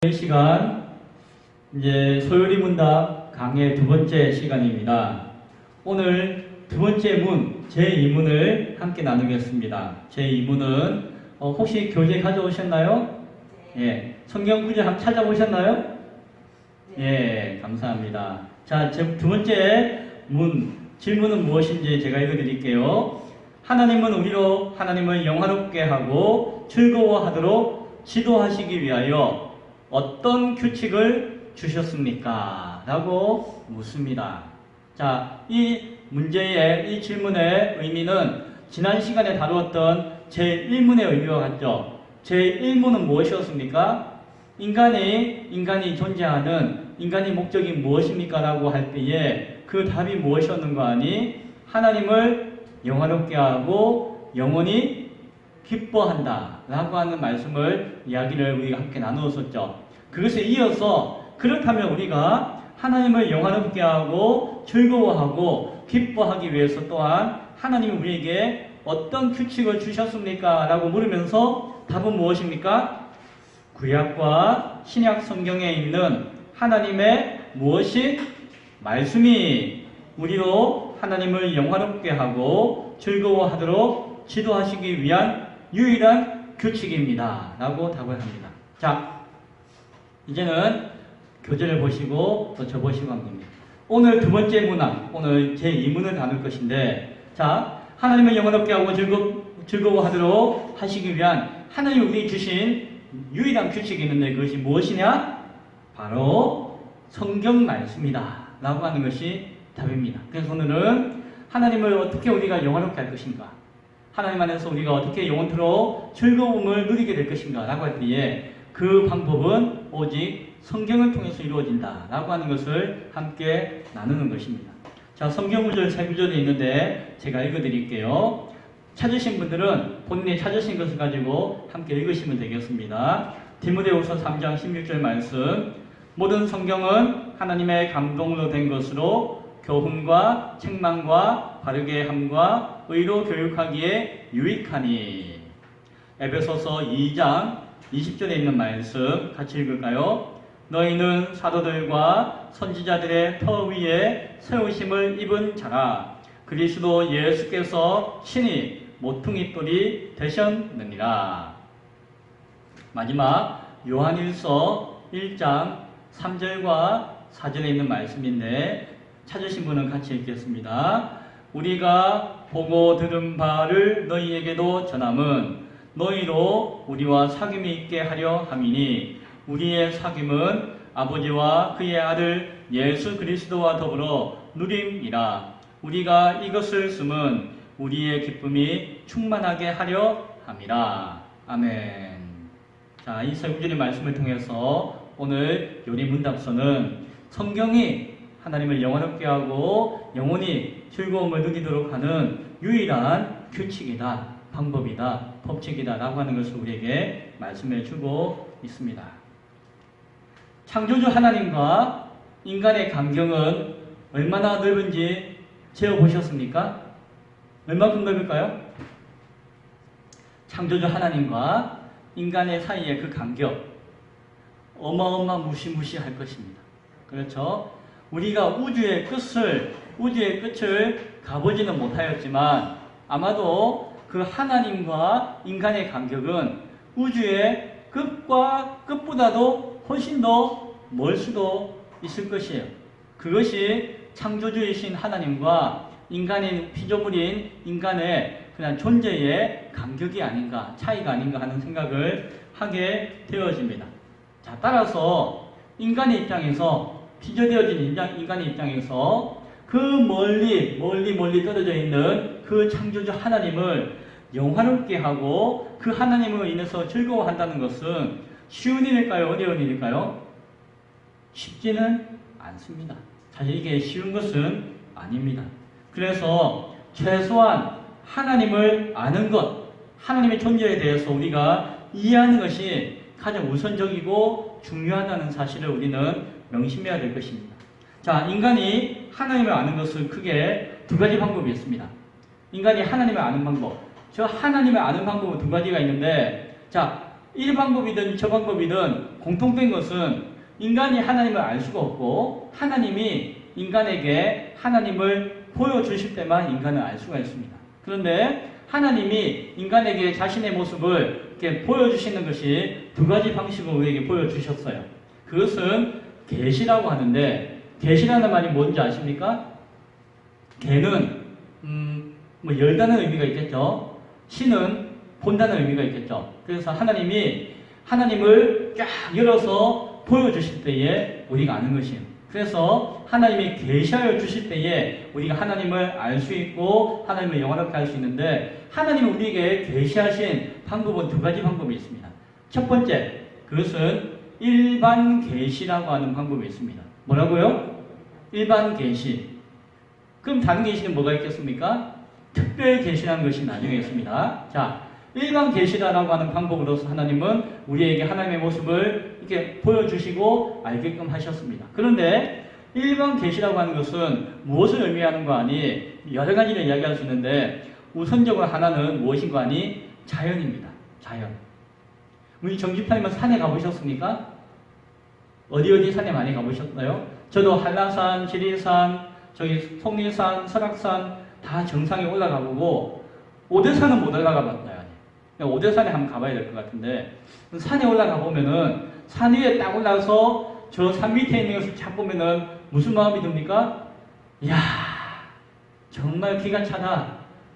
이 시간 이제 소요리 문답 강의 두 번째 시간입니다. 오늘 두 번째 문 제2문을 함께 나누겠습니다. 제2문은 혹시 교재 가져오셨나요? 예, 성경 구절 한번 찾아보셨나요? 예, 감사합니다. 자, 두 번째 질문은 무엇인지 제가 읽어드릴게요. 하나님은 우리로 하나님을 영화롭게 하고 즐거워하도록 지도하시기 위하여 어떤 규칙을 주셨습니까? 라고 묻습니다. 자, 이 질문의 의미는 지난 시간에 다루었던 제1문의 의미와 같죠. 제1문은 무엇이었습니까? 인간이 존재하는 인간의 목적이 무엇입니까? 라고 할 때에 그 답이 무엇이었는가 하니 하나님을 영화롭게 하고 영원히 기뻐한다 라고 하는 이야기를 우리가 함께 나누었었죠. 그것에 이어서 그렇다면 우리가 하나님을 영화롭게 하고 즐거워하고 기뻐하기 위해서 또한 하나님이 우리에게 어떤 규칙을 주셨습니까? 라고 물으면서 답은 무엇입니까? 구약과 신약 성경에 있는 하나님의 말씀이 우리로 하나님을 영화롭게 하고 즐거워하도록 지도하시기 위한 유일한 규칙입니다. 라고 답을 합니다. 자, 이제는 교재를 보시고 또 저보시고 합니다. 오늘 두 번째 문항, 오늘 제2문을 다룰 것인데, 자, 하나님을 영화롭게 하고 즐거워하도록 하시기 위한 하나님이 우리 주신 유일한 규칙이 있는데 그것이 무엇이냐? 바로 성경 말씀이다. 라고 하는 것이 답입니다. 그래서 오늘은 하나님을 어떻게 우리가 영화롭게 할 것인가? 하나님 안에서 우리가 어떻게 영원토록 즐거움을 누리게 될 것인가? 라고 할 때에 그 방법은 오직 성경을 통해서 이루어진다. 라고 하는 것을 함께 나누는 것입니다. 자, 성경 구절 세 구절이 있는데 제가 읽어드릴게요. 찾으신 분들은 본인이 찾으신 것을 가지고 함께 읽으시면 되겠습니다. 디모데후서 3장 16절 말씀. 모든 성경은 하나님의 감동으로 된 것으로 교훈과 책망과 바르게 함과 의로 교육하기에 유익하니. 에베소서 2장 20절에 있는 말씀 같이 읽을까요? 너희는 사도들과 선지자들의 터 위에 세우심을 입은 자라. 그리스도 예수께서 친히 모퉁이 돌이 되셨느니라. 마지막 요한일서 1장 3절과 4절에 있는 말씀인데 찾으신 분은 같이 읽겠습니다. 우리가 보고 들은 바를 너희에게도 전함은 너희로 우리와 사귐이 있게 하려 함이니 우리의 사귐은 아버지와 그의 아들 예수 그리스도와 더불어 누림이라. 우리가 이것을 쓰면 우리의 기쁨이 충만하게 하려 함이라. 아멘. 자, 이 세 구절의 말씀을 통해서 오늘 요리 문답서는 성경이 하나님을 영화롭게 하고 영원히 즐거움을 누리도록 하는 유일한 규칙이다, 방법이다, 법칙이다 라고 하는 것을 우리에게 말씀해 주고 있습니다. 창조주 하나님과 인간의 간격은 얼마나 넓은지 재어보셨습니까? 얼마큼 넓을까요? 창조주 하나님과 인간의 사이의 그 간격 무시할 것입니다. 그렇죠? 우리가 우주의 끝을 가보지는 못하였지만 아마도 그 하나님과 인간의 간격은 우주의 끝과 끝보다도 훨씬 더 멀 수도 있을 것이에요. 그것이 창조주이신 하나님과 인간인 피조물인 인간의 그냥 존재의 간격이 아닌가, 차이가 아닌가 하는 생각을 하게 되어집니다. 자, 따라서 인간의 입장에서, 피조되어진 인간의 입장에서 그 멀리 떨어져 있는 그 창조주 하나님을 영화롭게 하고 그 하나님으로 인해서 즐거워한다는 것은 쉬운 일일까요? 어려운 일일까요? 쉽지는 않습니다. 사실 이게 쉬운 것은 아닙니다. 그래서 최소한 하나님을 아는 것, 하나님의 존재에 대해서 우리가 이해하는 것이 가장 우선적이고 중요하다는 사실을 우리는 명심해야 될 것입니다. 자, 인간이 하나님을 아는 것은 크게 두 가지 방법이 있습니다. 인간이 하나님을 아는 방법. 저 하나님을 아는 방법은 두 가지가 있는데, 자, 이 방법이든 저 방법이든 공통된 것은 인간이 하나님을 알 수가 없고 하나님이 인간에게 하나님을 보여주실 때만 인간을 알 수가 있습니다. 그런데 하나님이 인간에게 자신의 모습을 이렇게 보여주시는 것이 두 가지 방식으로 우리에게 보여주셨어요. 그것은 계시라고 하는데 계시라는 말이 뭔지 아십니까? 계는 뭐 열다는 의미가 있겠죠. 신은 본다는 의미가 있겠죠. 그래서 하나님이 하나님을 쫙 열어서 보여주실 때에 우리가 아는 것이에요. 그래서 하나님이 계시하여 주실 때에 우리가 하나님을 알 수 있고 하나님을 영원하게 할 수 있는데 하나님이 우리에게 계시하신 방법은 두 가지 방법이 있습니다. 첫 번째, 그것은 일반 계시라고 하는 방법이 있습니다. 뭐라고요? 일반 계시. 그럼 다른 계시는 뭐가 있겠습니까? 특별 계시라는 것이 나중에 있습니다. 자, 일반 계시라고 하는 방법으로서 하나님은 우리에게 하나님의 모습을 이렇게 보여주시고 알게끔 하셨습니다. 그런데 일반 계시라고 하는 것은 무엇을 의미하는 거 아니? 여러 가지를 이야기할 수 있는데 우선적으로 하나는 무엇인 거 아니? 자연입니다. 자연. 우리 정집사님은 산에 가보셨습니까? 어디 산에 많이 가보셨나요? 저도 한라산, 지리산, 저기 속리산, 설악산 다 정상에 올라가보고 오대산은 못 올라가 봤어요. 오대산에 한번 가봐야 될 것 같은데 산에 올라가 보면은 산 위에 딱 올라서 저 산 밑에 있는 것을 쫙 보면은 무슨 마음이 듭니까? 이야, 정말 기가 차다.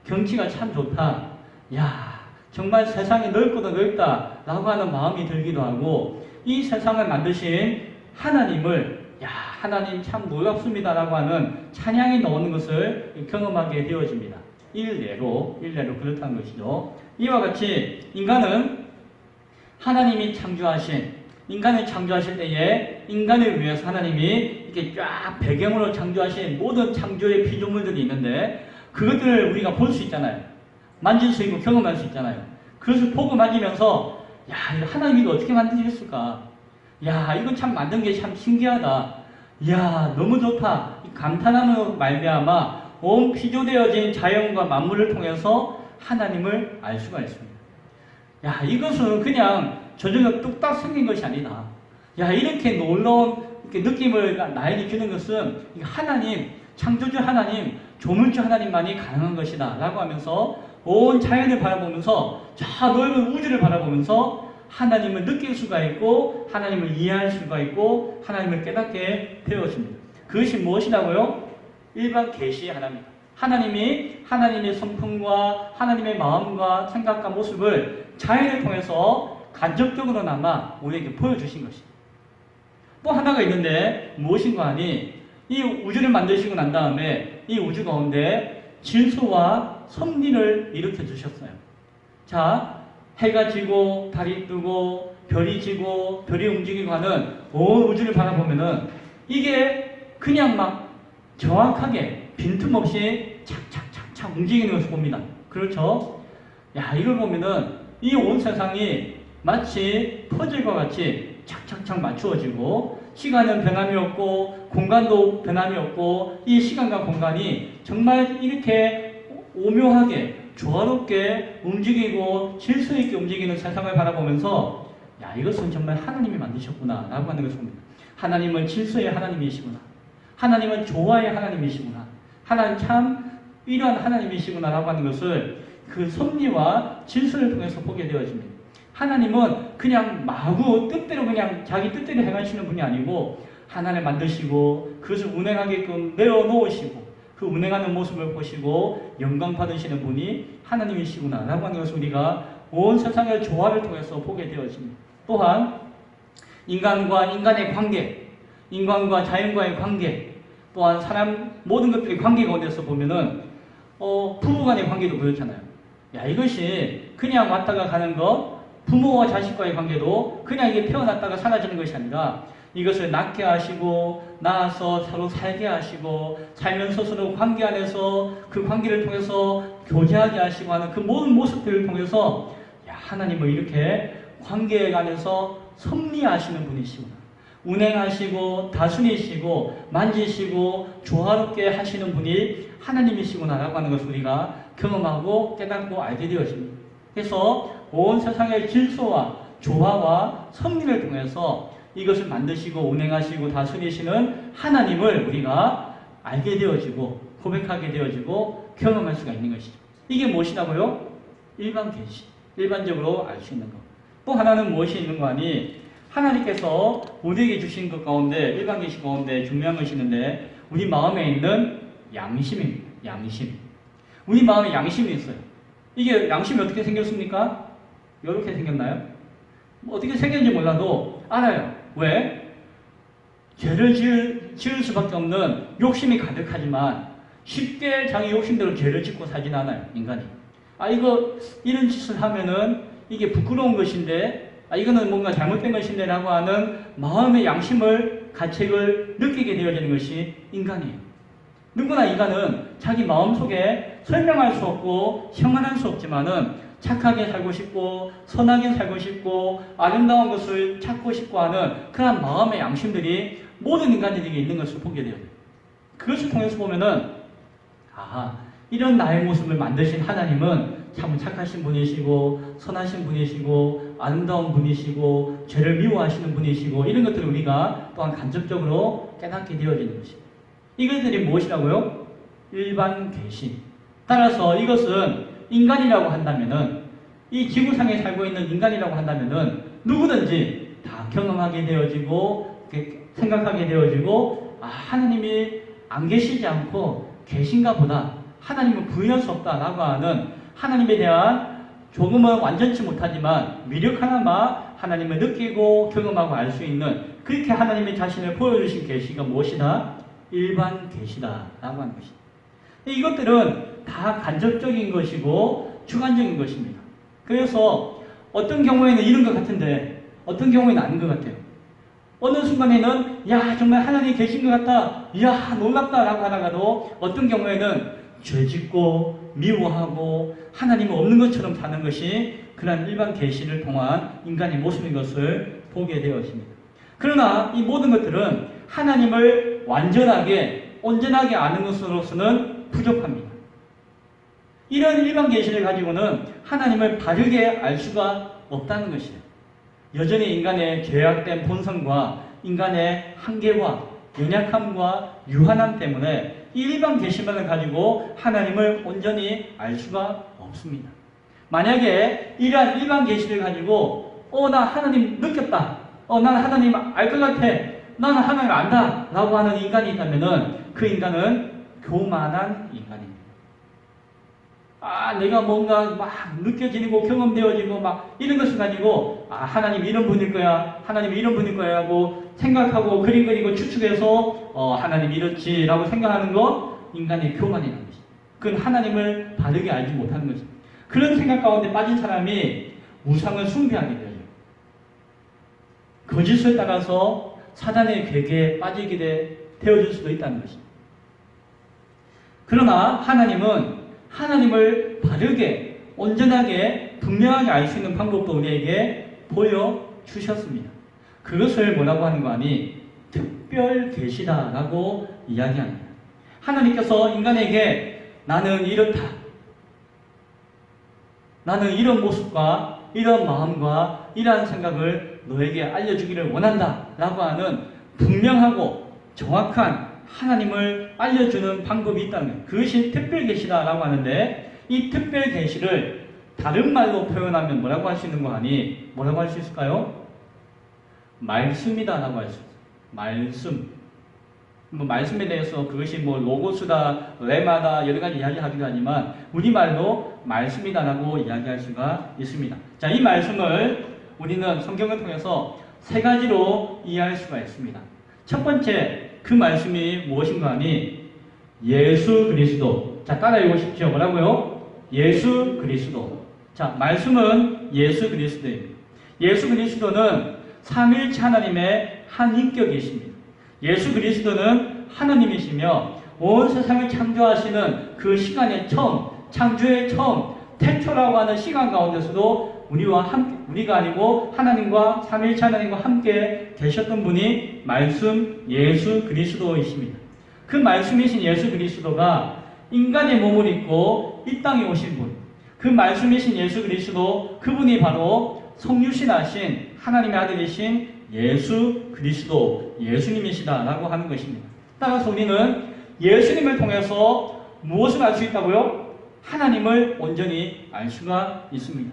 경치가 참 좋다. 이야, 정말 세상이 넓고도 넓다 라고 하는 마음이 들기도 하고 이 세상을 만드신 하나님을 야, 하나님 참 놀랍습니다 라고 하는 찬양이 나오는 것을 경험하게 되어집니다. 일례로 그렇다는 것이죠. 이와 같이 인간은 하나님이 인간을 창조하실 때에 인간을 위해서 하나님이 이렇게 쫙 배경으로 창조하신 모든 창조의 피조물들이 있는데 그것들을 우리가 볼 수 있잖아요. 만질 수 있고 경험할 수 있잖아요. 그것을 보고 만지면서 야, 하나님이 이거 어떻게 만드셨을까? 야, 이거 참 만든 게 참 신기하다. 야, 너무 좋다. 감탄함으로 말미암아 온 피조되어진 자연과 만물을 통해서 하나님을 알 수가 있습니다. 야, 이것은 그냥 저절로 뚝딱 생긴 것이 아니다. 야, 이렇게 놀라운 느낌을 나에게 주는 것은 하나님, 창조주 하나님, 조물주 하나님만이 가능한 것이다 라고 하면서 온 자연을 바라보면서 저 넓은 우주를 바라보면서 하나님을 느낄 수가 있고 하나님을 이해할 수가 있고 하나님을 깨닫게 되어집니다. 그것이 무엇이라고요? 일반 계시의 하나입니다. 하나님이 하나님의 성품과 하나님의 마음과 생각과 모습을 자연을 통해서 간접적으로나마 우리에게 보여주신 것입니다. 또 하나가 있는데 무엇인가 하니 이 우주를 만드시고 난 다음에 이 우주 가운데 질서와 섭리를 일으켜 주셨어요. 자, 해가 지고 달이 뜨고 별이 지고 별이 움직이고 하는 온 우주를 바라보면은 이게 그냥 막 정확하게 빈틈없이 착착착착 움직이는 것을 봅니다. 그렇죠? 야, 이걸 보면은 이 온 세상이 마치 퍼즐과 같이 착착착 맞추어지고 시간은 변함이 없고 공간도 변함이 없고 이 시간과 공간이 정말 이렇게 오묘하게 조화롭게 움직이고 질서 있게 움직이는 세상을 바라보면서 야, 이것은 정말 하나님이 만드셨구나 라고 하는 것을 봅니다. 하나님은 질서의 하나님이시구나. 하나님은 조화의 하나님이시구나. 하나님 참 위대한 하나님이시구나 라고 하는 것을 그 섭리와 질서를 통해서 보게 되어집니다. 하나님은 그냥 마구 뜻대로 그냥 자기 뜻대로 행하시는 분이 아니고 하나님을 만드시고 그것을 운행하게끔 내어놓으시고 그 운행하는 모습을 보시고 영광 받으시는 분이 하나님이시구나 라고 하는 것을 우리가 온 세상의 조화를 통해서 보게 되어집니다. 또한 인간과 인간의 관계, 인간과 자연과의 관계, 또한 사람 모든 것들의 관계 가운데서 보면은 부부간의 관계도 그렇잖아요. 야, 이것이 그냥 왔다가 가는 것, 부모와 자식과의 관계도 그냥 이게 태어났다가 사라지는 것이 아니라 이것을 낳게 하시고 낳아서 서로 살게 하시고 살면서 서로 관계 안에서 그 관계를 통해서 교제하게 하시고 하는 그 모든 모습들을 통해서 야, 하나님은 이렇게 관계에 관해서 섭리하시는 분이시구나. 운행하시고 다스리시고 만지시고 조화롭게 하시는 분이 하나님이시구나 라고 하는 것을 우리가 경험하고 깨닫고 알게 되어집니다. 그래서 온 세상의 질서와 조화와 섭리를 통해서 이것을 만드시고 운행하시고 다스리시는 하나님을 우리가 알게 되어지고 고백하게 되어지고 경험할 수가 있는 것이죠. 이게 무엇이라고요? 일반 계시. 일반적으로 알 수 있는 것. 또 하나는 무엇이 있는 거 아니? 하나님께서 우리에게 주신 것 가운데 일반 계시 가운데 중요한 것이 있는데 우리 마음에 있는 양심입니다. 양심. 우리 마음에 양심이 있어요. 이게 양심이 어떻게 생겼습니까? 이렇게 생겼나요? 어떻게 생겼는지 몰라도 알아요. 왜? 죄를 지을 수밖에 없는 욕심이 가득하지만 쉽게 자기 욕심대로 죄를 짓고 사진 않아요. 인간이. 이런 짓을 하면은 이게 부끄러운 것인데 이거는 뭔가 잘못된 것인데 라고 하는 마음의 양심을 가책을 느끼게 되어지는 것이 인간이에요. 누구나 인간은 자기 마음속에 설명할 수 없고 형언할 수 없지만은 착하게 살고 싶고 선하게 살고 싶고 아름다운 것을 찾고 싶고 하는 그런 마음의 양심들이 모든 인간들에게 있는 것을 보게 돼요. 그것을 통해서 보면은 이런 나의 모습을 만드신 하나님은 참 착하신 분이시고 선하신 분이시고 아름다운 분이시고 죄를 미워하시는 분이시고 이런 것들을 우리가 또한 간접적으로 깨닫게 되어지는 것입니다. 이것들이 무엇이라고요? 일반 계시. 따라서 이것은 인간이라고 한다면은 이 지구상에 살고 있는 인간이라고 한다면은 누구든지 다 경험하게 되어지고 생각하게 되어지고 하나님이 안 계시지 않고 계신가 보다. 하나님은 부인할 수 없다라고 하는 하나님에 대한 조금은 완전치 못하지만 미력 하나만 하나님을 느끼고 경험하고 알 수 있는 그렇게 하나님의 자신을 보여주신 계시가 무엇이다? 일반 계시다라고 하는 것입니다. 이것들은 다 간접적인 것이고 주관적인 것입니다. 그래서 어떤 경우에는 이런 것 같은데 어떤 경우에는 아닌 것 같아요. 어느 순간에는 정말 하나님이 계신 것 같다. 놀랍다라고 하다가도 어떤 경우에는 죄짓고 미워하고 하나님은 없는 것처럼 사는 것이 그러한 일반 계시를 통한 인간의 모습인 것을 보게 되었습니다. 그러나 이 모든 것들은 하나님을 완전하게 온전하게 아는 것으로서는 부족합니다. 이런 일반 계시를 가지고는 하나님을 바르게 알 수가 없다는 것이에요. 여전히 인간의 죄악된 본성과 인간의 한계와 연약함과 유한함 때문에 이 일반 계시만을 가지고 하나님을 온전히 알 수가 없습니다. 만약에 이러한 일반 계시를 가지고 나 하나님 느꼈다. 난 하나님 알 것 같아. 나는 하나님 안다. 라고 하는 인간이 있다면은 그 인간은 교만한 인간입니다. 내가 뭔가 막 느껴지고 경험되어지고 막 이런 것을 가지고 하나님 이런 분일 거야. 하나님 이런 분일 거야 하고 생각하고 그림 그리고 추측해서 하나님 이렇지 라고 생각하는 건 인간의 교만이라는 것입니다. 그건 하나님을 바르게 알지 못하는 것입니다. 그런 생각 가운데 빠진 사람이 우상을 숭배하게 되어요. 거짓을 따라서 사단의 괴계에 빠지게 되어질 수도 있다는 것입니다. 그러나 하나님은 하나님을 바르게 온전하게 분명하게 알 수 있는 방법도 우리에게 보여주셨습니다. 그것을 뭐라고 하는 거 아니? 특별 계시다라고 이야기합니다. 하나님께서 인간에게 나는 이렇다. 나는 이런 모습과 이런 마음과 이러한 생각을 너에게 알려주기를 원한다 라고 하는 분명하고 정확한 하나님을 알려주는 방법이 있다는 거예요. 그것이 특별 계시다라고 하는데 이 특별 계시를 다른 말로 표현하면 뭐라고 할 수 있는 거 아니? 뭐라고 할 수 있을까요? 말씀이다라고 할 수 있어요. 말씀. 말씀에 대해서 그것이 로고스다, 레마다 여러 가지 이야기하기도 하지만 우리말로 말씀이다라고 이야기할 수가 있습니다. 자, 이 말씀을 우리는 성경을 통해서 세 가지로 이해할 수가 있습니다. 첫 번째, 그 말씀이 무엇인가 하니 예수 그리스도. 자, 따라 읽으십시오. 뭐라고요? 예수 그리스도. 자, 말씀은 예수 그리스도입니다. 예수 그리스도는 삼위일체 하나님의 한 인격이십니다. 예수 그리스도는 하나님이시며 온 세상을 창조하시는 그 시간의 처음, 창조의 처음, 태초라고 하는 시간 가운데서도 우리가 아니고 하나님과 삼위일체 하나님과 함께 계셨던 분이 말씀 예수 그리스도이십니다. 그 말씀이신 예수 그리스도가 인간의 몸을 입고 이 땅에 오신 분, 그 말씀이신 예수 그리스도, 그분이 바로 성육신하신 하나님의 아들이신 예수 그리스도, 예수님이시다라고 하는 것입니다. 따라서 우리는 예수님을 통해서 무엇을 알 수 있다고요? 하나님을 온전히 알 수가 있습니다.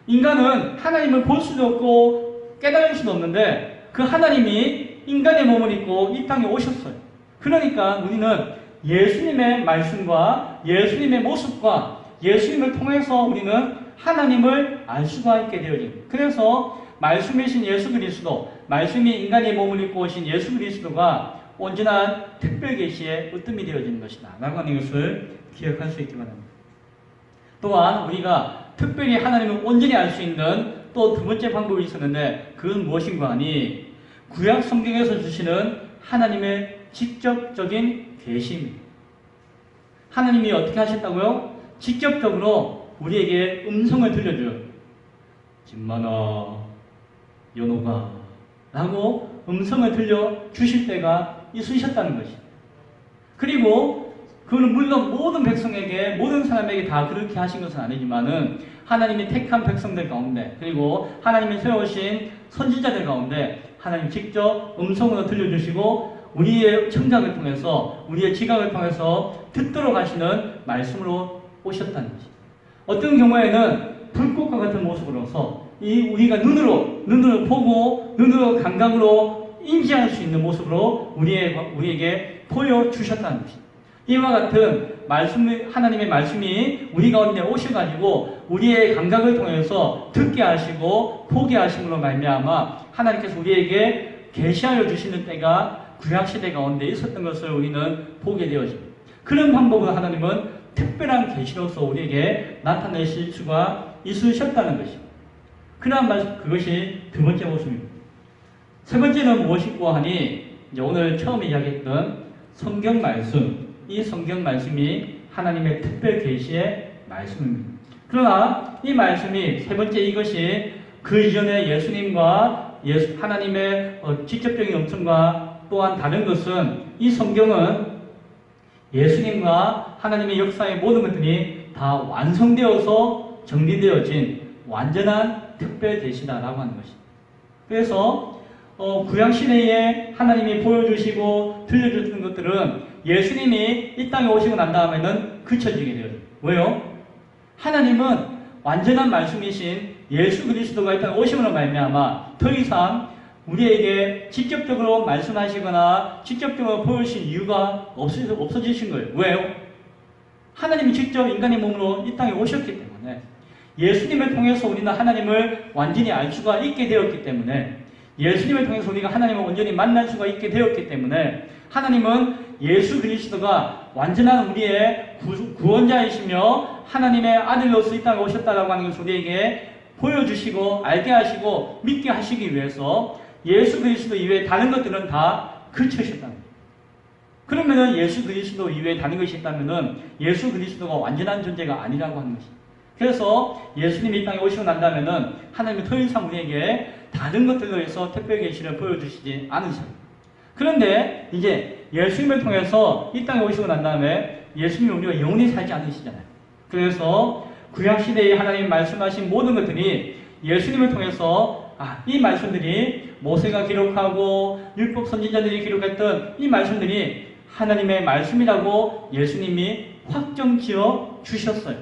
인간은 하나님을 볼 수도 없고 깨달을 수도 없는데 그 하나님이 인간의 몸을 입고 이 땅에 오셨어요. 그러니까 우리는 예수님의 말씀과 예수님의 모습과 예수님을 통해서 우리는 하나님을 알 수가 있게 되어집니다. 그래서 말씀이신 예수 그리스도, 말씀이 인간의 몸을 입고 오신 예수 그리스도가 온전한 특별 계시의 으뜸이 되어지는 것이다 라고 하는 것을 기억할 수 있기 바랍니다. 또한 우리가 특별히 하나님을 온전히 알 수 있는 또 두 번째 방법이 있었는데 그건 무엇인가 하니 구약 성경에서 주시는 하나님의 직접적인 계시입니다. 하나님이 어떻게 하셨다고요? 직접적으로 우리에게 음성을 들려줘요. 진만아, 연호가 라고 음성을 들려주실 때가 있으셨다는 것입니다. 그리고 그는 물론 모든 백성에게, 모든 사람에게 다 그렇게 하신 것은 아니지만은 하나님이 택한 백성들 가운데 그리고 하나님이 세우신 선지자들 가운데 하나님 직접 음성으로 들려주시고 우리의 청각을 통해서, 우리의 지각을 통해서 듣도록 하시는 말씀으로 오셨다는 것입니다. 어떤 경우에는 불꽃과 같은 모습으로서 우리가 눈으로 보고 눈으로 감각으로 인지할 수 있는 모습으로 우리에게 보여주셨다는 것입니다. 이와 같은 하나님의 말씀이 우리 가운데 오셔가지고 우리의 감각을 통해서 듣게 하시고 보게 하심으로 말미암아 하나님께서 우리에게 계시하여 주시는 때가 구약시대 가운데 있었던 것을 우리는 보게 되어집니다. 그런 방법으로 하나님은 특별한 계시로서 우리에게 나타내실 수가 있으셨다는 것입니다. 그것이 두 번째 모습입니다. 세 번째는 무엇이고 하니 이제 오늘 처음 이야기했던 성경 말씀, 이 성경 말씀이 하나님의 특별 계시의 말씀입니다. 그러나 이 말씀이 세 번째 이것이 그 이전에 예수님과 하나님의 직접적인 음성과 또한 다른 것은 이 성경은 예수님과 하나님의 역사의 모든 것들이 다 완성되어서 정리되어진 완전한 특별 계시다라고 하는 것입니다. 그래서 구약시대에 하나님이 보여주시고 들려주시는 것들은 예수님이 이 땅에 오시고 난 다음에는 그쳐지게 되어요. 왜요? 하나님은 완전한 말씀이신 예수 그리스도가 이 땅에 오심으로 말미암아 더 이상 우리에게 직접적으로 말씀하시거나 직접적으로 보여주신 이유가 없어지신 거예요. 왜요? 하나님이 직접 인간의 몸으로 이 땅에 오셨기 때문에 예수님을 통해서 우리는 하나님을 완전히 알 수가 있게 되었기 때문에 예수님을 통해서 우리가 하나님을 온전히 만날 수가 있게 되었기 때문에 하나님은 예수 그리스도가 완전한 우리의 구원자이시며 하나님의 아들로서 이 땅에 오셨다라고 하는 것을 우리에게 보여주시고 알게 하시고 믿게 하시기 위해서 예수 그리스도 이외에 다른 것들은 다 그쳐셨다는 거예요. 그러면은 예수 그리스도 이외에 다른 것이 있다면은 예수 그리스도가 완전한 존재가 아니라고 하는 것입니다. 그래서 예수님이 이 땅에 오시고 난다면은 하나님이 더 이상 우리에게 다른 것들로 해서 특별 계시를 보여주시지 않으십니다. 그런데 이제 예수님을 통해서 이 땅에 오시고 난 다음에 예수님이 우리가 영원히 살지 않으시잖아요. 그래서 구약시대에 하나님 말씀하신 모든 것들이 예수님을 통해서 이 말씀들이 모세가 기록하고 율법 선지자들이 기록했던 이 말씀들이 하나님의 말씀이라고 예수님이 확정지어 주셨어요.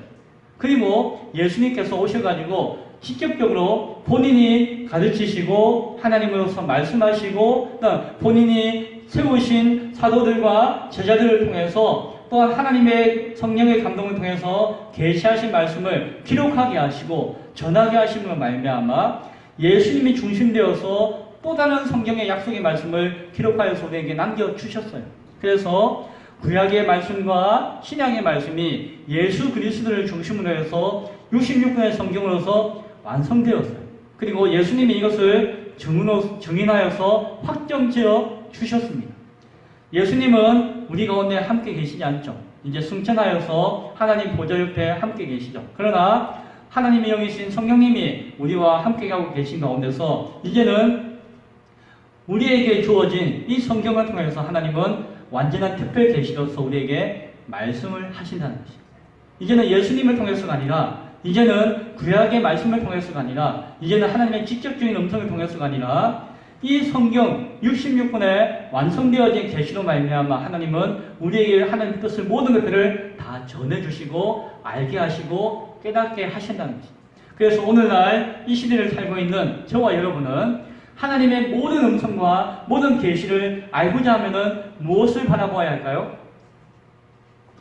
그리고 예수님께서 오셔가지고 직접적으로 본인이 가르치시고 하나님으로서 말씀하시고 본인이 세우신 사도들과 제자들을 통해서 또한 하나님의 성령의 감동을 통해서 계시하신 말씀을 기록하게 하시고 전하게 하심으로 말미암아 예수님이 중심되어서 또 다른 성경의 약속의 말씀을 기록하여서 우리에게 남겨주셨어요. 그래서 구약의 말씀과 신약의 말씀이 예수 그리스도를 중심으로 해서 66권의 성경으로서 완성되었어요. 그리고 예수님이 이것을 증인하여서 확정지어 주셨습니다. 예수님은 우리 가운데 함께 계시지 않죠. 이제 승천하여서 하나님 보좌 옆에 함께 계시죠. 그러나 하나님의 영이신 성령님이 우리와 함께 가고 계신 가운데서 이제는 우리에게 주어진 이 성경을 통해서 하나님은 완전한 특별 계시로서 우리에게 말씀을 하신다는 것입니다. 이제는 예수님을 통해서가 아니라 이제는 구약의 말씀을 통해서가 아니라 이제는 하나님의 직접적인 음성을 통해서가 아니라 이 성경 66권에 완성되어진 계시로 말미암아 하나님은 우리에게 하나님의 뜻을 모든 것들을 다 전해주시고 알게 하시고 깨닫게 하신다는 것입니다. 그래서 오늘날 이 시대를 살고 있는 저와 여러분은 하나님의 모든 음성과 모든 계시를 알고자 하면은 무엇을 바라보아야 할까요?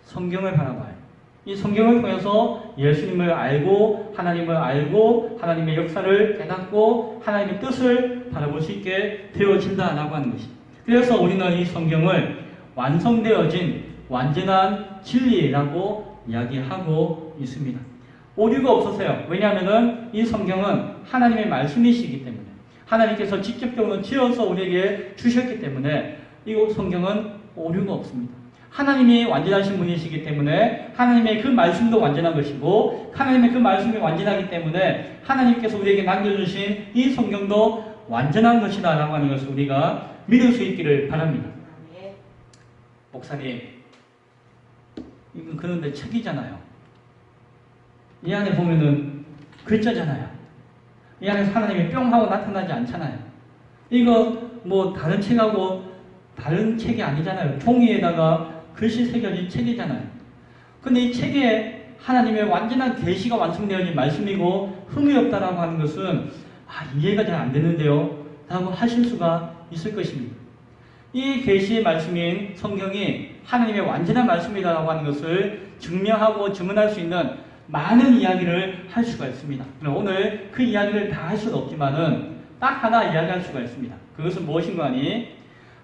성경을 바라봐야 해요. 이 성경을 통해서 예수님을 알고 하나님을 알고 하나님의 역사를 깨닫고 하나님의 뜻을 바라볼 수 있게 되어진다라고 하는 것입니다. 그래서 우리는 이 성경을 완성되어진 완전한 진리라고 이야기하고 있습니다. 오류가 없었어요. 왜냐하면 이 성경은 하나님의 말씀이시기 때문에 하나님께서 직접적으로 지어서 우리에게 주셨기 때문에 이 성경은 오류가 없습니다. 하나님이 완전하신 분이시기 때문에 하나님의 그 말씀도 완전한 것이고 하나님의 그 말씀이 완전하기 때문에 하나님께서 우리에게 남겨주신 이 성경도 완전한 것이다 라고 하는 것을 우리가 믿을 수 있기를 바랍니다. 목사님, 이건 그런데 책이잖아요. 이 안에 보면은 글자잖아요. 이 안에서 하나님이 뿅 하고 나타나지 않잖아요. 이거 뭐 다른 책하고 다른 책이 아니잖아요. 종이에다가 글씨 새겨진 책이잖아요. 근데 이 책에 하나님의 완전한 계시가 완성되어진 말씀이고 흠이 없다라고 하는 것은 이해가 잘 안 되는데요 라고 하실 수가 있을 것입니다. 이 계시의 말씀인 성경이 하나님의 완전한 말씀이라고 하는 것을 증명하고 증언할 수 있는 많은 이야기를 할 수가 있습니다. 오늘 그 이야기를 다 할 수는 없지만은 딱 하나 이야기할 수가 있습니다. 그것은 무엇인가 하니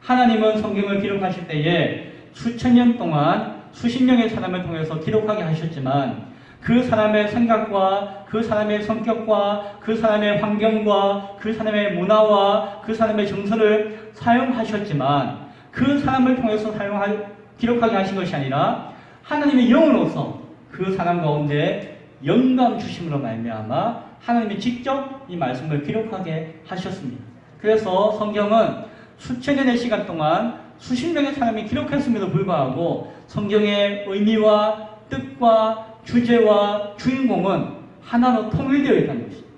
하나님은 성경을 기록하실 때에 수천 년 동안 수십 명의 사람을 통해서 기록하게 하셨지만 그 사람의 생각과 그 사람의 성격과 그 사람의 환경과 그 사람의 문화와 그 사람의 정서를 사용하셨지만 그 사람을 통해서 기록하게 하신 것이 아니라 하나님의 영으로서 그 사람 가운데 영감 주심으로 말미암아 하나님이 직접 이 말씀을 기록하게 하셨습니다. 그래서 성경은 수천 년의 시간 동안 수십 명의 사람이 기록했음에도 불구하고 성경의 의미와 뜻과 주제와 주인공은 하나로 통일되어 있다는 것입니다.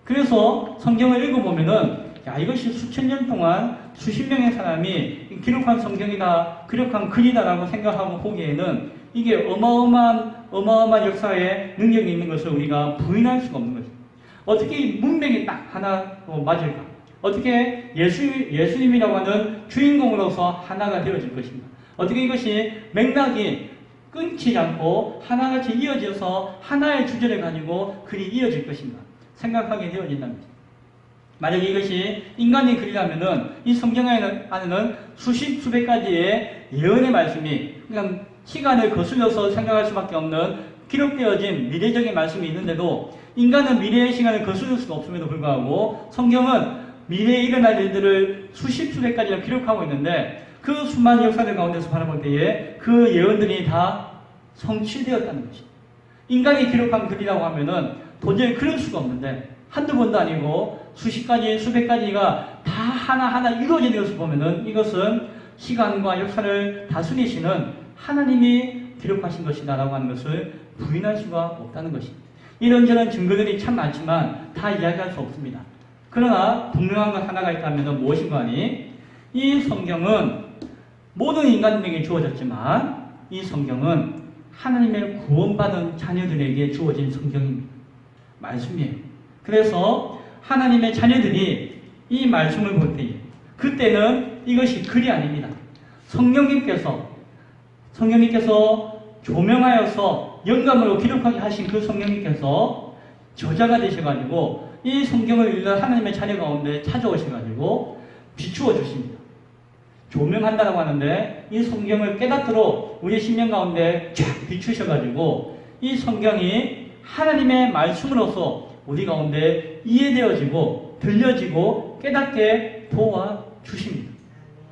그래서 성경을 읽어보면은 이것이 수천 년 동안 수십 명의 사람이 기록한 성경이다, 기록한 글이다라고 생각하고 보기에는 이게 어마어마한 역사의 능력이 있는 것을 우리가 부인할 수가 없는 것입니다. 어떻게 문맥이 딱 하나 맞을까? 어떻게 예수님이라고 하는 주인공으로서 하나가 되어질 것인가? 어떻게 이것이 맥락이 끊기지 않고 하나같이 이어져서 하나의 주제를 가지고 글이 이어질 것인가? 생각하게 되어진다는 것입니다. 만약에 이것이 인간의 글이라면은 이 성경 안에는 수백 가지의 예언의 말씀이 그냥 시간을 거슬려서 생각할 수밖에 없는 기록되어진 미래적인 말씀이 있는데도 인간은 미래의 시간을 거슬릴 수가 없음에도 불구하고 성경은 미래에 일어날 일들을 수백 가지를 기록하고 있는데 그 수많은 역사들 가운데서 바라볼 때에 그 예언들이 다 성취되었다는 것입니다. 인간이 기록한 글이라고 하면은 도저히 그럴 수가 없는데 한두 번도 아니고 수십 가지, 수백 가지가 다 하나하나 이루어지는 것을 보면은 이것은 시간과 역사를 다스리시는 하나님이 기록하신 것이다라고 하는 것을 부인할 수가 없다는 것입니다. 이런저런 증거들이 참 많지만 다 이야기할 수 없습니다. 그러나 분명한 것 하나가 있다면 무엇인가 하니 이 성경은 모든 인간들에게 주어졌지만 이 성경은 하나님의 구원받은 자녀들에게 주어진 성경입니다. 말씀이에요. 그래서 하나님의 자녀들이 이 말씀을 볼 때에 그때는 이것이 글이 아닙니다. 성령님께서 조명하여서 영감으로 기록하게 하신 그 성령님께서 저자가 되셔가지고 이 성경을 읽는 하나님의 자녀 가운데 찾아오셔가지고 비추어 주십니다. 조명한다라고 하는데 이 성경을 깨닫도록 우리 심령 가운데 쫙 비추셔가지고 이 성경이 하나님의 말씀으로서 우리 가운데 이해되어지고 들려지고 깨닫게 도와주십니다.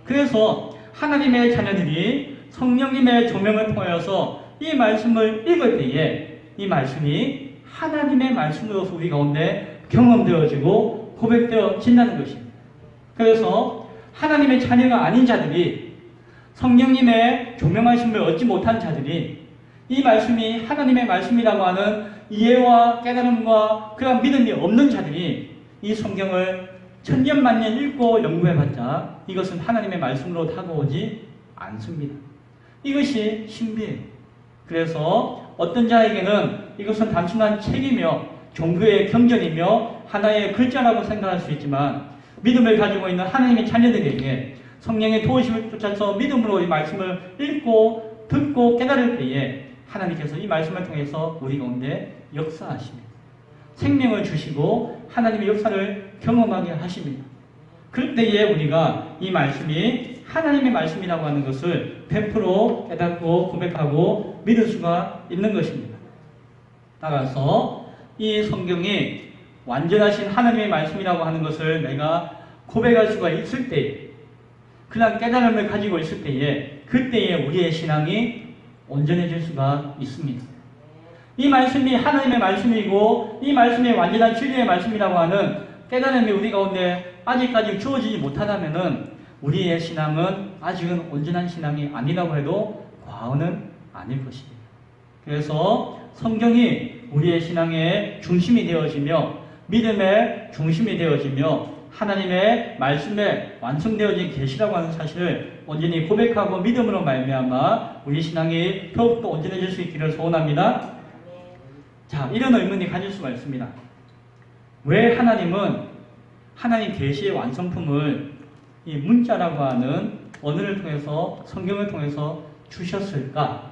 그래서 하나님의 자녀들이 성령님의 조명을 통하여서 이 말씀을 읽을 때에 이 말씀이 하나님의 말씀으로서 우리 가운데 경험되어지고 고백되어진다는 것입니다. 그래서 하나님의 자녀가 아닌 자들이 성령님의 조명하심을 얻지 못한 자들이 이 말씀이 하나님의 말씀이라고 하는 이해와 깨달음과 그런 믿음이 없는 자들이 이 성경을 천년만년 읽고 연구해봤자 이것은 하나님의 말씀으로 다가오지 않습니다. 이것이 신비예요. 그래서 어떤 자에게는 이것은 단순한 책이며 종교의 경전이며 하나의 글자라고 생각할 수 있지만 믿음을 가지고 있는 하나님의 자녀들에게 성령의 도우심을 쫓아서 믿음으로 이 말씀을 읽고 듣고 깨달을 때에 하나님께서 이 말씀을 통해서 우리 가운데 역사하십니다. 생명을 주시고 하나님의 역사를 경험하게 하십니다. 그럴 때에 우리가 이 말씀이 하나님의 말씀이라고 하는 것을 100% 깨닫고 고백하고 믿을 수가 있는 것입니다. 따라서 이 성경이 완전하신 하나님의 말씀이라고 하는 것을 내가 고백할 수가 있을 때에 그냥 깨달음을 가지고 있을 때에 그때에 우리의 신앙이 온전해질 수가 있습니다. 이 말씀이 하나님의 말씀이고 이 말씀이 완전한 진리의 말씀이라고 하는 깨달음이 우리 가운데 아직까지 주어지지 못하다면 우리의 신앙은 아직은 온전한 신앙이 아니라고 해도 과언은 아닐 것입니다. 그래서 성경이 우리의 신앙의 중심이 되어지며 믿음의 중심이 되어지며 하나님의 말씀에 완성되어진 계시라고 하는 사실을 온전히 고백하고 믿음으로 말미암아 우리 신앙이 더욱더 온전해질 수 있기를 소원합니다. 자, 이런 의문이 가질 수가 있습니다. 왜 하나님은 하나님 계시의 완성품을 이 문자라고 하는 언어를 통해서 성경을 통해서 주셨을까?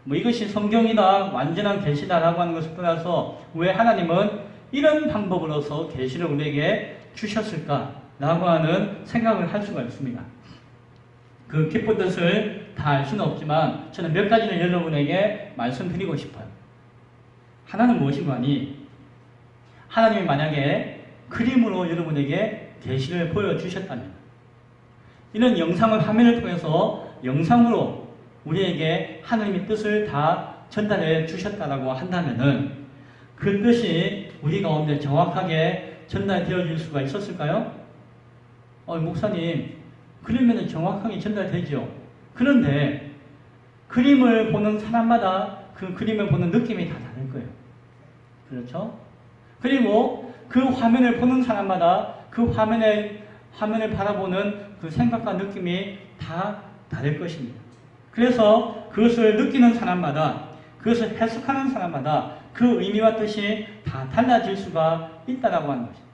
이것이 성경이다 완전한 계시다라고 하는 것을 떠나서 왜 하나님은 이런 방법으로서 계시를 우리에게 주셨을까라고 하는 생각을 할 수가 있습니다. 그 깊은 뜻을 다 알 수는 없지만 저는 몇 가지를 여러분에게 말씀드리고 싶어요. 하나는 무엇이고 하니 하나님이 만약에 그림으로 여러분에게 계시를 보여주셨다면 이런 영상을 화면을 통해서 영상으로 우리에게 하나님의 뜻을 다 전달해 주셨다라고 한다면은 그 뜻이 우리 가운데 정확하게 전달되어질 수가 있었을까요? 목사님, 그러면 정확하게 전달되죠. 그런데 그림을 보는 사람마다 그 그림을 보는 느낌이 다 다를 거예요. 그렇죠? 그리고 그 화면을 보는 사람마다 그 화면을 바라보는 그 생각과 느낌이 다 다를 것입니다. 그래서 그것을 느끼는 사람마다 그것을 해석하는 사람마다 그 의미와 뜻이 다 달라질 수가 있다라고 하는 것입니다.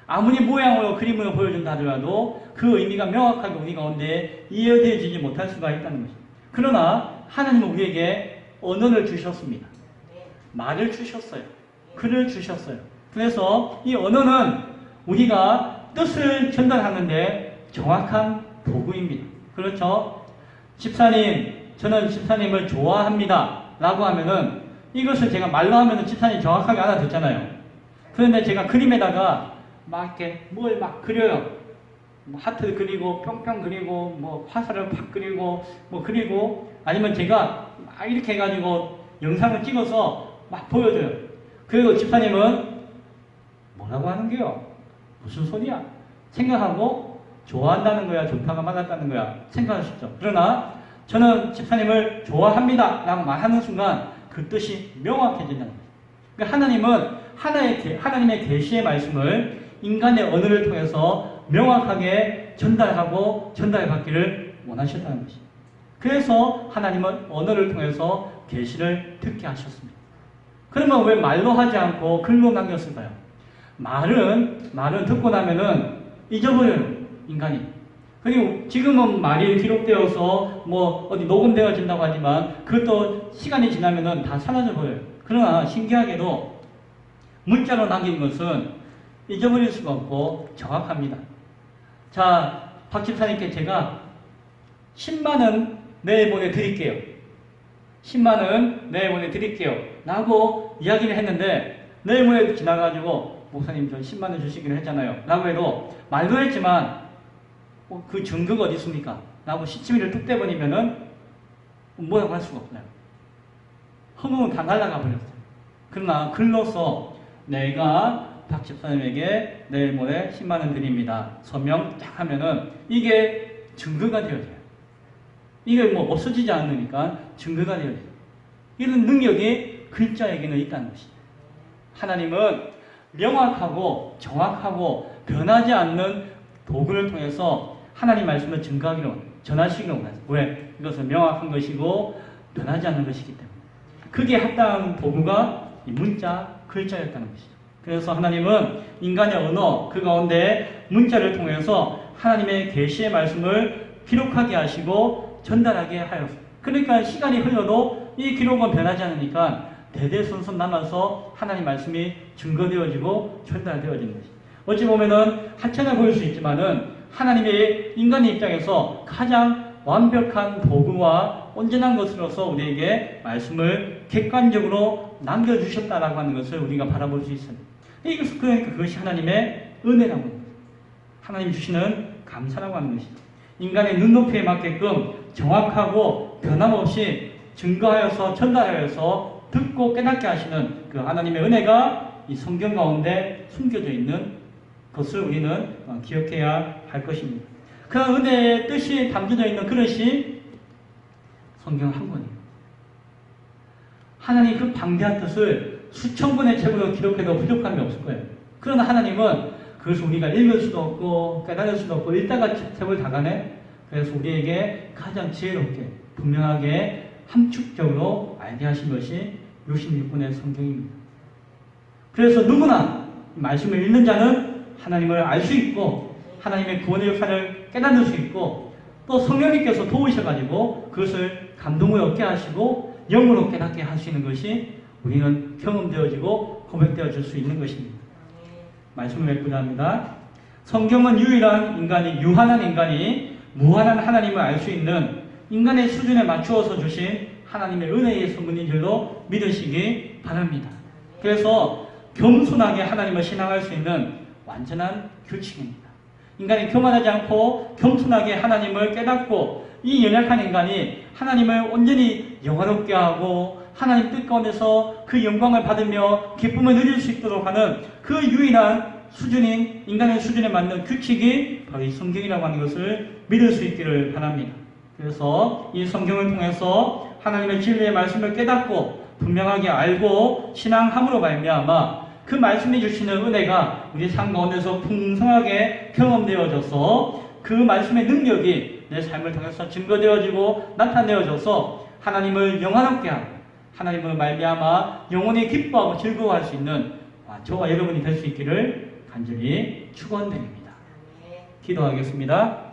아무리 모양으로 그림으로 보여준다 하더라도 그 의미가 명확하게 우리 가운데 이해되어지지 못할 수가 있다는 것입니다. 그러나 하나님은 우리에게 언어를 주셨습니다. 말을 주셨어요. 글을 주셨어요. 그래서 이 언어는 우리가 뜻을 전달하는데 정확한 도구입니다. 그렇죠? 집사님, 저는 집사님을 좋아합니다. 라고 하면은 이것을 제가 말로 하면은 집사님 정확하게 알아듣잖아요. 그런데 제가 그림에다가 막 이렇게 뭘 막 그려요. 하트 그리고 뿅뿅 그리고 화살을 팍 그리고 그리고 아니면 제가 막 이렇게 해가지고 영상을 찍어서 막 보여줘요. 그리고 집사님은 뭐라고 하는 게요? 무슨 소리야? 생각하고 좋아한다는 거야, 좋다가 맞았다는 거야 생각하시죠. 그러나 저는 집사님을 좋아합니다 라고 말하는 순간 그 뜻이 명확해진다는 거예요. 그러니까 하나님은 하나님의 계시의 말씀을 인간의 언어를 통해서 명확하게 전달하고 전달받기를 원하셨다는 것입니다. 그래서 하나님은 언어를 통해서 계시를 듣게 하셨습니다. 그러면 왜 말로 하지 않고 글로 남겼을까요? 말은 듣고 나면은 잊어버려요, 인간이. 그리고 지금은 말이 기록되어서 어디 녹음되어진다고 하지만 그것도 시간이 지나면은 다 사라져 버려요. 그러나 신기하게도 문자로 남긴 것은 잊어버릴 수가 없고 정확합니다. 자, 박 집사님께 제가 10만 원 내일 보내드릴게요. 10만 원 내일 보내드릴게요. 라고 이야기를 했는데 내일 모레 지나가지고 목사님 저 10만 원 주시기로 했잖아요. 라고 해도 말도 했지만 그 증거가 어디 있습니까? 라고 시치미를 뚝 떼버리면은 뭐라고 할 수가 없어요. 허무는 다 날아가 버렸어요. 그러나 글로서 내가 박 집사님에게 내일 모레 10만 원 드립니다. 서명 딱 하면은 이게 증거가 되어져요. 이게 없어지지 않으니까 증거가 되어져요. 이런 능력이 글자에게는 있다는 것이죠. 하나님은 명확하고 정확하고 변하지 않는 도구를 통해서 하나님 말씀을 증거하기로 전하시기로 원하세요. 왜? 이것은 명확한 것이고 변하지 않는 것이기 때문에. 그게 합당한 도구가 이 문자, 글자였다는 것이죠. 그래서 하나님은 인간의 언어 그 가운데 문자를 통해서 하나님의 계시의 말씀을 기록하게 하시고 전달하게 하였어요. 그러니까 시간이 흘러도 이 기록은 변하지 않으니까 대대손손 남아서 하나님 말씀이 증거되어지고 전달되어지는 것이죠. 어찌 보면은 하찮아 보일 수 있지만은 하나님의 인간의 입장에서 가장 완벽한 도구와 온전한 것으로서 우리에게 말씀을 객관적으로 남겨주셨다라고 하는 것을 우리가 바라볼 수 있습니다. 그러니까 그것이 하나님의 은혜라고 합니다. 하나님 주시는 감사라고 하는 것이죠. 인간의 눈높이에 맞게끔 정확하고 변함없이 증거하여서 전달하여서 듣고 깨닫게 하시는 그 하나님의 은혜가 이 성경 가운데 숨겨져 있는 것을 우리는 기억해야 할 것입니다. 그 은혜의 뜻이 담겨져 있는 그릇이 성경 한 권이에요. 하나님 그 방대한 뜻을 수천 권의 책으로 기록해도 부족함이 없을 거예요. 그러나 하나님은 그것을 우리가 읽을 수도 없고 깨달을 수도 없고 읽다가 책을 다 가네. 그래서 우리에게 가장 지혜롭게 분명하게 함축적으로 알게 하신 것이 66권의 성경입니다. 그래서 누구나 말씀을 읽는 자는 하나님을 알 수 있고 하나님의 구원의 역사를 깨닫을 수 있고 또 성령님께서 도우셔가지고 그것을 감동을 얻게 하시고 영으로 깨닫게 하시는 것이 우리는 경험되어지고 고백되어질 수 있는 것입니다. 말씀을 맺고자 합니다. 성경은 유한한 인간이 무한한 하나님을 알 수 있는 인간의 수준에 맞추어서 주신 하나님의 은혜의 선물인 줄로 믿으시기 바랍니다. 그래서 겸손하게 하나님을 신앙할 수 있는 완전한 규칙입니다. 인간이 교만하지 않고 겸손하게 하나님을 깨닫고 이 연약한 인간이 하나님을 온전히 영화롭게 하고 하나님 뜻 가운데서 그 영광을 받으며 기쁨을 누릴 수 있도록 하는 그 유일한 수준인 인간의 수준에 맞는 규칙이 바로 이 성경이라고 하는 것을 믿을 수 있기를 바랍니다. 그래서 이 성경을 통해서 하나님의 진리의 말씀을 깨닫고 분명하게 알고 신앙함으로 말미암아 그 말씀해 주시는 은혜가 우리 삶 가운데서 풍성하게 경험되어져서 그 말씀의 능력이 내 삶을 통해서 증거되어지고 나타내어져서 하나님을 영화롭게 하고 하나님을 말미암아 영원히 기뻐하고 즐거워할 수 있는 저와 여러분이 될 수 있기를 간절히 축원드립니다. 기도하겠습니다.